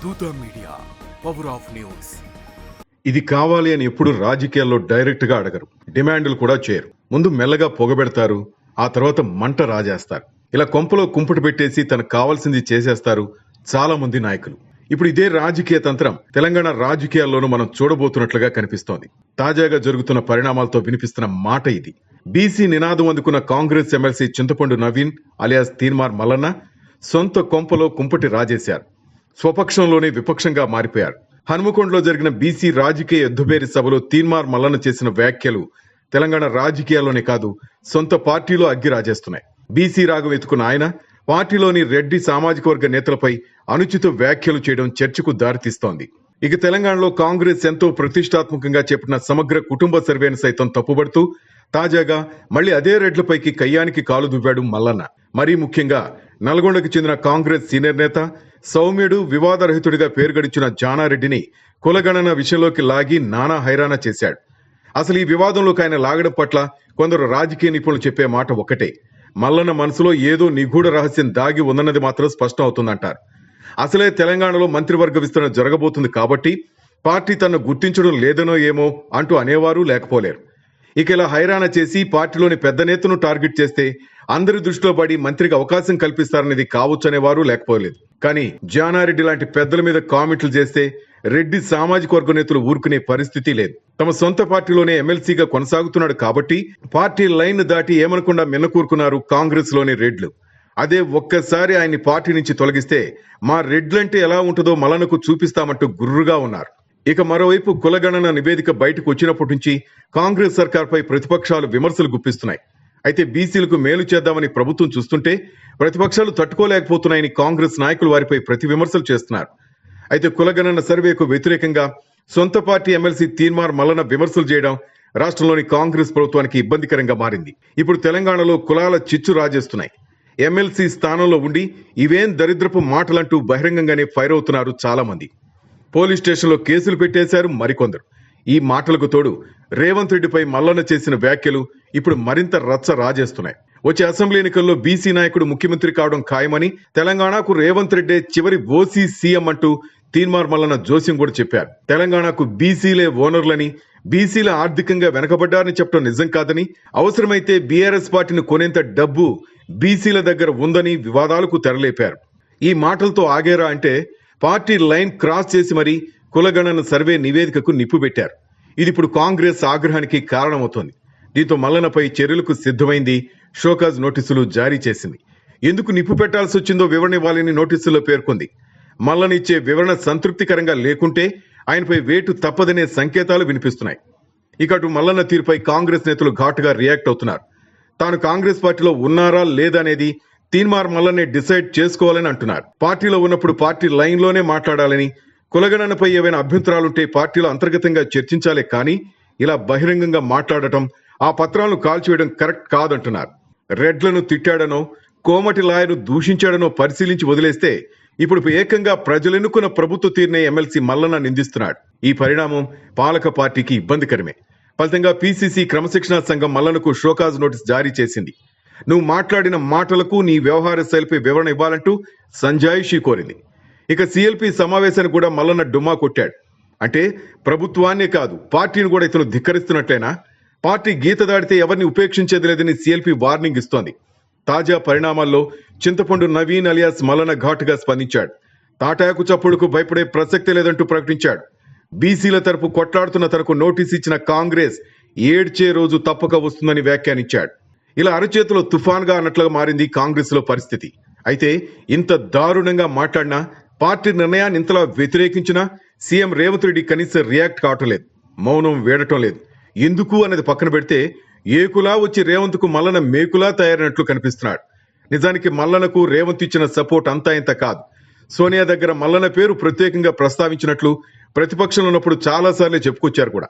దూత media, power of news. ఇది కావాలి అని ఎప్పుడు రాజకీయాల్లో డైరెక్ట్ గా అడగరు, డిమాండ్లు కూడా చేయరు. ముందు మెల్లగా పొగబెడతారు, ఆ తర్వాత మంట రాజేస్తారు. ఇలా కొంపలో కుంపటి పెట్టేసి తనకు కావాల్సింది చేసేస్తారు చాలా మంది నాయకులు. ఇప్పుడు ఇదే రాజకీయ తంత్రం తెలంగాణ రాజకీయాల్లోనూ మనం చూడబోతున్నట్లుగా కనిపిస్తోంది. తాజాగా జరుగుతున్న పరిణామాలతో వినిపిస్తున్న మాట ఇది. బీసీ నినాదం అందుకున్న కాంగ్రెస్ ఎమ్మెల్సీ చింతపండు నవీన్ అలియాస్ తీన్మార్ మల్లన్న సొంత కొంపలో కుంపటి రాజేశారు. స్వపక్షంలోనే విపక్షంగా మారిపోయారు. హనుమకొండలో జరిగిన బీసీ రాజకీయ యుద్ధబేరి సభలో తీన్మార్ మల్లన్న చేసిన వ్యాఖ్యలు తెలంగాణ రాజకీయాల్లోనే కాదు, సొంత పార్టీలో అగ్గి రాజేస్తున్నాయి. బీసీ రాగం ఎత్తుకున్న ఆయన పార్టీలోని రెడ్డి సామాజిక వర్గ నేతలపై అనుచిత వ్యాఖ్యలు చేయడం చర్చకు దారితీస్తోంది. ఇక తెలంగాణలో కాంగ్రెస్ ఎంతో ప్రతిష్టాత్మకంగా చేపట్టిన సమగ్ర కుటుంబ సర్వేను సైతం తప్పుబడుతూ తాజాగా మళ్లీ అదే రెడ్లపైకి కయ్యానికి కాలు దువ్వాడు మల్లన్న. మరీ ముఖ్యంగా నల్గొండకు చెందిన కాంగ్రెస్ సీనియర్ నేత సౌమ్యుడు వివాదరహితుడిగా పేరు గడించిన జానారెడ్డిని కులగణన విషయంలోకి లాగి నానా హైరాణ చేశాడు. అసలు ఈ వివాదంలోకి ఆయన లాగడం పట్ల కొందరు రాజకీయ నిపుణులు చెప్పే మాట ఒక్కటే: మల్లన్న మనసులో ఏదో నిగూఢ రహస్యం దాగి ఉందన్నది మాత్రం స్పష్టం అవుతుందంటారు. అసలే తెలంగాణలో మంత్రివర్గ విస్తరణ జరగబోతుంది కాబట్టి పార్టీ తనను గుర్తించడం లేదనో ఏమో అంటూ అనేవారు లేకపోలేరు. ఇక ఇలా హైరాణ చేసి పార్టీలోని పెద్ద నేతను టార్గెట్ చేస్తే అందరి దృష్టిలో పడి మంత్రికి అవకాశం కల్పిస్తారనేది కావచ్చు అనేవారు లేకపోలేదు. కానీ జానారెడ్డి లాంటి పెద్దల మీద కామెంట్లు చేస్తే రెడ్డి సామాజిక వర్గ నేతలు ఊరుకునే పరిస్థితి లేదు. తమ సొంత పార్టీలోనే ఎమ్మెల్సీగా కొనసాగుతున్నాడు కాబట్టి పార్టీ లైన్ దాటి ఏమనకుండా మిన్నకూరుకున్నారు కాంగ్రెస్ లోని రెడ్లు. అదే ఒక్కసారి ఆయన్ని పార్టీ నుంచి తొలగిస్తే మా రెడ్లంటే ఎలా ఉంటుందో మల్లన్నకు చూపిస్తామంటూ గుర్రుగా ఉన్నారు. ఇక మరోవైపు కులగణన నివేదిక బయటకు వచ్చినప్పటి నుంచి కాంగ్రెస్ సర్కార్పై ప్రతిపక్షాలు విమర్శలు గుప్పిస్తున్నాయి. అయితే బీసీలకు మేలు చేద్దామని ప్రభుత్వం చూస్తుంటే ప్రతిపక్షాలు తట్టుకోలేకపోతున్నాయని కాంగ్రెస్ నాయకులు వారిపై ప్రతి విమర్శలు చేస్తున్నారు. అయితే కులగణన సర్వేకు వ్యతిరేకంగా సొంత పార్టీ ఎమ్మెల్సీ తీన్మార్ మల్లన్న విమర్శలు చేయడం రాష్ట్రంలోని కాంగ్రెస్ ప్రభుత్వానికి ఇబ్బందికరంగా మారింది. ఇప్పుడు తెలంగాణలో కులాల చిచ్చు రాజేస్తున్నాయి. ఎమ్మెల్సీ స్థానంలో ఉండి ఇవేం దరిద్రపు మాటలంటూ బహిరంగంగానే ఫైర్ అవుతున్నారు చాలా మంది. పోలీస్ స్టేషన్లో కేసులు పెట్టేశారు మరికొందరు. ఈ మాటలకు తోడు రేవంత్ రెడ్డిపై మల్లన్న చేసిన వ్యాఖ్యలు ఇప్పుడు మరింత రచ్చ రాజేస్తున్నాయి. వచ్చే అసెంబ్లీ ఎన్నికల్లో బీసీ నాయకుడు ముఖ్యమంత్రి కావడం ఖాయమని, తెలంగాణకు రేవంత్ రెడ్డి చివరి ఓసీ సీఎం అంటూ తీన్మార్ మల్లన్న జోస్యం కూడా చెప్పారు. తెలంగాణకు బీసీలే ఓనర్లని, బీసీల ఆర్థికంగా వెనకబడ్డారని చెప్పడం నిజం కాదని, అవసరమైతే బీఆర్ఎస్ పార్టీని కొనేంత డబ్బు బీసీల దగ్గర ఉందని వివాదాలకు తెరలేపారు. ఈ మాటలతో ఆగేరా అంటే పార్టీ లైన్ క్రాస్ చేసి మరీ కులగణన సర్వే నివేదికకు నిప్పు పెట్టారు. ఇది ఇప్పుడు కాంగ్రెస్ ఆగ్రహానికి కారణమవుతోంది. దీంతో మల్లన్నపై చర్యలకు సిద్ధమైంది. షోకాజ్ నోటీసులు జారీ చేసింది. ఎందుకు నిప్పు పెట్టాల్సి వచ్చిందో వివరణ ఇవ్వాలని నోటీసుల్లో పేర్కొంది. మల్లన్న ఇచ్చే వివరణ సంతృప్తికరంగా లేకుంటే ఆయనపై వేటు తప్పదనే సంకేతాలు వినిపిస్తున్నాయి. ఇక అటు మల్లన్న తీరుపై కాంగ్రెస్ నేతలు ఘాటుగా రియాక్ట్ అవుతున్నారు. తాను కాంగ్రెస్ పార్టీలో ఉన్నారా లేదా అనేది తీన్మార్ మల్లన్నే డిసైడ్ చేసుకోవాలని అంటున్నారు. పార్టీలో ఉన్నప్పుడు పార్టీ లైన్ లోనే మాట్లాడాలని, కులగణనపై ఏవైనా అభ్యంతరాలుంటే పార్టీలో అంతర్గతంగా చర్చించాలే కానీ ఇలా బహిరంగంగా మాట్లాడటం, ఆ పత్రాలను కాల్చివేయడం కరెక్ట్ కాదంటున్నారు. రెడ్లను తిట్టాడనో, కోమటి లాయర్ను దూషించాడనో పరిశీలించి వదిలేస్తే ఇప్పుడు ఏకంగా ప్రజలెన్నుకున్న ప్రభుత్వ తీరునే ఎమ్మెల్సీ మల్లన్న నిందిస్తున్నాడు. ఈ పరిణామం పాలక పార్టీకి ఇబ్బందికరమే. ఫలితంగా పీసీసీ క్రమశిక్షణా సంఘం మల్లన్నకు షోకాజ్ నోటీస్ జారీ చేసింది. నువ్వు మాట్లాడిన మాటలకు నీ వ్యవహార శైలిపై వివరణ ఇవ్వాలంటూ సంజాయిషీ కోరింది. ఇక సీఎల్పీ సమావేశాన్ని కూడా మల్లన్న డుమ్మా కొట్టాడు. అంటే ప్రభుత్వాన్నే కాదు పార్టీని కూడా ఇతను ధిక్కరిస్తున్నట్లేనా? పార్టీ గీత దాడితే ఎవరిని ఉపేక్షించేది లేదని సీఎల్పీ వార్నింగ్ ఇస్తోంది. తాజా పరిణామాల్లో చింతపండు నవీన్ అలియాస్ మల్లన్న ఘాటుగా స్పందించాడు. తాటాకు చప్పుడుకు భయపడే ప్రసక్తి లేదంటూ ప్రకటించాడు. బీసీల తరపు కొట్లాడుతున్న తనకు నోటీస్ ఇచ్చిన కాంగ్రెస్ ఏడ్చే రోజు తప్పక వస్తుందని వ్యాఖ్యానించాడు. ఇలా అరచేతిలో తుఫాన్గా అన్నట్లుగా మారింది కాంగ్రెస్ లో పరిస్థితి. అయితే ఇంత దారుణంగా మాట్లాడినా, పార్టీ నిర్ణయాన్ని ఇంతలా వ్యతిరేకించినా సీఎం రేవంత్ రెడ్డి కనీసం రియాక్ట్ కావటం లేదు, మౌనం వేడటం లేదు. ఎందుకు అనేది పక్కన పెడితే ఏకులా వచ్చి రేవంత్ కు మల్లన్న మేకులా తయారైనట్లు కనిపిస్తున్నాడు. నిజానికి మల్లన్నకు రేవంత్ ఇచ్చిన సపోర్ట్ అంతా ఇంత కాదు. సోనియా దగ్గర మల్లన్న పేరు ప్రత్యేకంగా ప్రస్తావించినట్లు ప్రతిపక్షంలో ఉన్నప్పుడు చాలాసార్లు చెప్పుకొచ్చారు కూడా.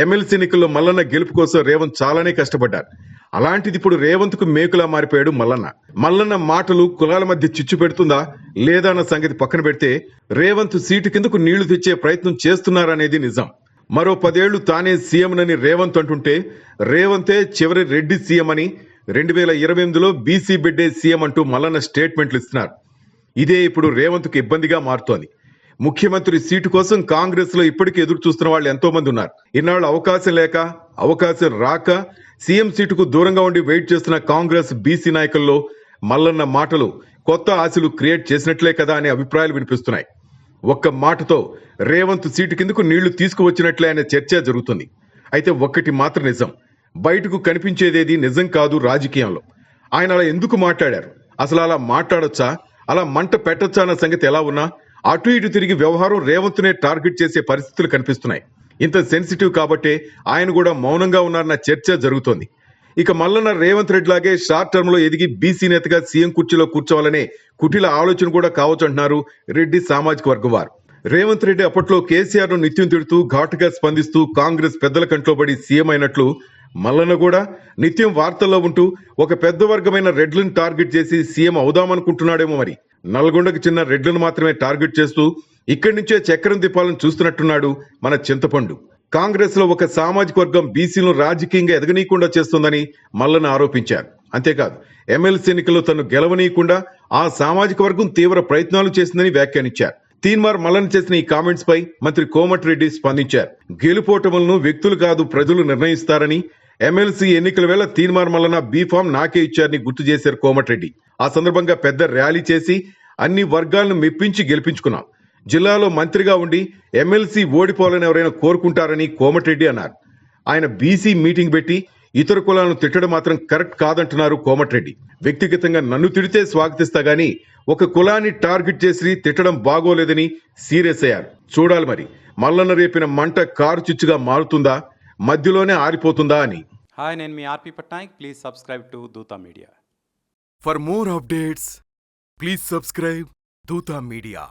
ఎమ్మెల్సీ ఎన్నికల్లో మల్లన్న గెలుపు కోసం రేవంత్ చాలానే కష్టపడ్డారు. అలాంటిది ఇప్పుడు రేవంత్ కు మేకులా మారిపోయాడు మల్లన్న. మల్లన్న మాటలు కులాల మధ్య చిచ్చు పెడుతుందా లేదా అన్న సంగతి పక్కన పెడితే రేవంత్ సీటు కిందకు నీళ్లు తెచ్చే ప్రయత్నం చేస్తున్నారనేది నిజం. మరో 10 ఏళ్లు తానే సీఎంనని రేవంత్ అంటుంటే రేవంతే చివరి రెడ్డి సీఎం అని, 2028లో బీసీ బిడ్డే సీఎం అంటూ మల్లన్న స్టేట్మెంట్లు ఇస్తున్నారు. ఇదే ఇప్పుడు రేవంత్ కు ఇబ్బందిగా మారుతోంది. ముఖ్యమంత్రి సీటు కోసం కాంగ్రెస్ లో ఇప్పటికీ ఎదురు చూస్తున్న వాళ్ళు ఎంతో మంది ఉన్నారు. ఇన్నాళ్ళు అవకాశం లేక, అవకాశం రాక సీఎం సీటుకు దూరంగా ఉండి వెయిట్ చేస్తున్న కాంగ్రెస్ బీసీ నాయకుల్లో మల్లన్న మాటలు కొత్త ఆశలు క్రియేట్ చేసినట్లే కదా అనే అభిప్రాయాలు వినిపిస్తున్నాయి. ఒక్క మాటతో రేవంత్ సీటు కిందకు నీళ్లు తీసుకువచ్చినట్లే అనే చర్చ జరుగుతుంది. అయితే ఒక్కటి మాత్రం నిజం, బయటకు కనిపించేదేది నిజం కాదు రాజకీయంలో. ఆయన అలా ఎందుకు మాట్లాడారు, అసలు అలా మాట్లాడొచ్చా, అలా మంట పెట్టొచ్చా అన్న సంగతి ఎలా ఉన్నా అటు ఇటు తిరిగి వ్యవహారం రేవంత్నే టార్గెట్ చేసే పరిస్థితులు కనిపిస్తున్నాయి. ఇంత సెన్సిటివ్ కాబట్టే ఆయన కూడా మౌనంగా ఉన్నారన్న చర్చ జరుగుతోంది. ఇక మల్లన్న రేవంత్ రెడ్డి లాగే షార్ట్ టర్మ్ లో ఎదిగి బీసీ నేతగా సీఎం కుర్చీలో కూర్చోవాలనే కుటిల ఆలోచన కూడా కావచ్చు అంటున్నారు రెడ్డి సామాజిక వర్గం వారు. రేవంత్ రెడ్డి అప్పట్లో కేసీఆర్ ను నిత్యం తిడుతూ ఘాటుగా స్పందిస్తూ కాంగ్రెస్ పెద్దల కంట్లో పడి సీఎం అయినట్లు మల్లన్న కూడా నిత్యం వార్తల్లో ఉంటూ ఒక పెద్ద వర్గమైన రెడ్లను టార్గెట్ చేసి సీఎం అవుదామనుకుంటున్నాడేమో మరి. నల్గొండకు చిన్న రెడ్లను మాత్రమే టార్గెట్ చేస్తూ ఇక్కడి నుంచే చక్రం దీపాలను చూస్తున్నట్టున్నాడు మన చింతపండు. కాంగ్రెస్ లో ఒక సామాజిక వర్గం బీసీలను రాజకీయంగా ఎదగనీయకుండా చేస్తోందని మల్లన్న ఆరోపించారు. అంతేకాదు ఎమ్మెల్సీ ఎన్నికల్లో తను గెలవనీయకుండా ఆ సామాజిక వర్గం తీవ్ర ప్రయత్నాలు చేసిందని వ్యాఖ్యానించారు. తీన్మార్ మల్లన్న చేసిన ఈ కామెంట్స్ పై మంత్రి కోమటిరెడ్డి స్పందించారు. గెలుపోటములను వ్యక్తులు కాదు ప్రజలు నిర్ణయిస్తారని, ఎమ్మెల్సీ ఎన్నికల వేళ తీన్మార్ మల్లన్న బీఫామ్ నాకే ఇచ్చారని గుర్తు చేశారు కోమటిరెడ్డి. ఆ సందర్భంగా పెద్ద ర్యాలీ చేసి అన్ని వర్గాలను మెప్పించి గెలిపించుకున్నాం. జిల్లాలో మంత్రిగా ఉండి ఎమ్మెల్సీ ఓడిపోవాలని ఎవరైనా కోరుకుంటారని కోమటిరెడ్డి అన్నారు. ఆయన బీసీ మీటింగ్ పెట్టి ఇతర కులాలను తిట్టడం మాత్రం కరెక్ట్ కాదంటున్నారు కోమటిరెడ్డి. వ్యక్తిగతంగా నన్ను తిడితే స్వాగతిస్తా గానీ ఒక కులాన్ని టార్గెట్ చేసి తిట్టడం బాగోలేదని సీరియస్ అయ్యారు. చూడాలి మరి మల్లన్న రేపిన మంట కారు చిచ్చుగా మారుతుందా, మధ్యలోనే ఆరిపోతుందా అని. హాయ్, నేను మీ RP Patnaik. Please subscribe to Dootha media. For more updates, please subscribe Dutta Media.